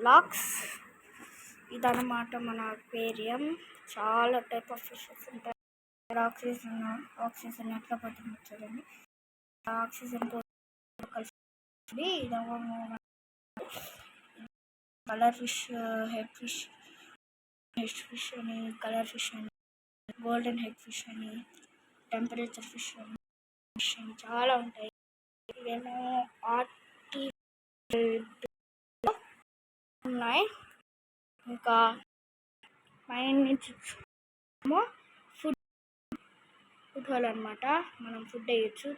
లాక్స్ ఇదన్నమాట మన అక్వేరియం. చాలా టైప్ ఆఫ్ ఫిషెస్ ఉంటాయి. ఆక్సిజన్ ఎట్లా పడుతుంది చూడండి. ఆక్సిజన్ కలిసి కలర్ ఫిష్, హెడ్ ఫిష్ అని, కలర్ ఫిష్ అని, గోల్డెన్ హెడ్ ఫిష్ అని, టెంపరేచర్ ఫిష్ అని చాలా ఉంటాయి. ఇవేమో ఉన్నాయి. ఇంకా పైన నుంచి ఏమో ఫుడ్ హోల్ అనమాట. మనం ఫుడ్ వేయచ్చు.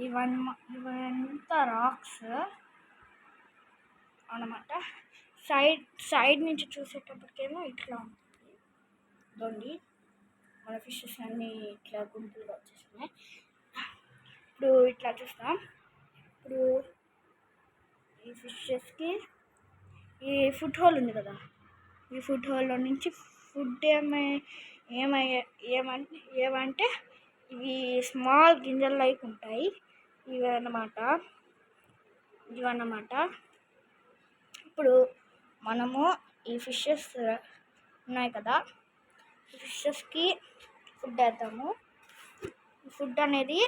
ఇవంతా రాక్స్ అన్నమాట. సైడ్ నుంచి చూసేటప్పటికేమో ఇట్లా ఉంటుంది. ఇదండి మన ఫిషెస్ అన్నీ ఇట్లా గుంపులుగా వచ్చేస్తున్నాయి. ఇప్పుడు ఇట్లా చూస్తాం. ఇప్పుడు ఈ ఫిషెస్కి ఈ ఫుడ్ హోల్ ఉంది కదా, ఈ ఫుడ్ హోల్లో నుంచి ఫుడ్ ఏమంటే ఇవి స్మాల్ గింజలు లైక్ ఉంటాయి. ఇవన్నమాట. ఇప్పుడు మనము ఈ ఫిషెస్ ఉన్నాయి కదా, ఈ ఫిషెస్కి ఫుడ్ వేద్దాము. ఫుడ్ అనేది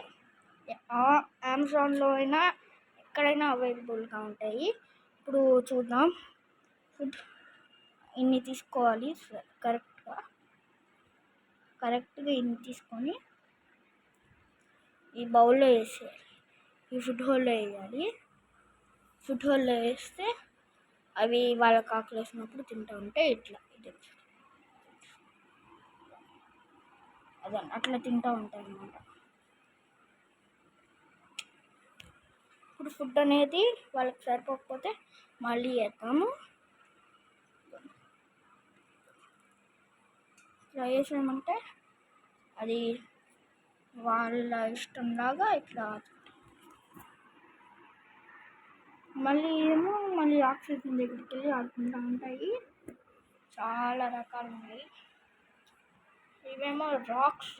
అమెజాన్లో అయినా ఎక్కడైనా అవైలబుల్గా ఉంటాయి. ఇప్పుడు చూద్దాం. ఫుడ్ ఇన్ని తీసుకోవాలి. కరెక్ట్గా ఇన్ని తీసుకొని ఈ బౌల్లో వేసేయాలి. ఈ ఫుడ్ హోల్లో వేయాలి. ఫుడ్ హోల్లో వేస్తే అవి వాళ్ళకి ఆకలి వేసినప్పుడు తింటూ ఉంటే ఇట్లా అట్లా తింటూ ఉంటాయి అన్నమాట. ఇప్పుడు ఫుడ్ అనేది వాళ్ళకి సరిపోకపోతే మళ్ళీ వేస్తాము. ఇట్లా వేసామంటే అది వాళ్ళ ఇష్టంలాగా ఇట్లా మళ్ళీ ఆక్సిజన్ దగ్గరికి వెళ్ళి ఆడుకుంటూ ఉంటాయి. చాలా రకాలు ఉన్నాయి. ఇవేమో రాక్స్.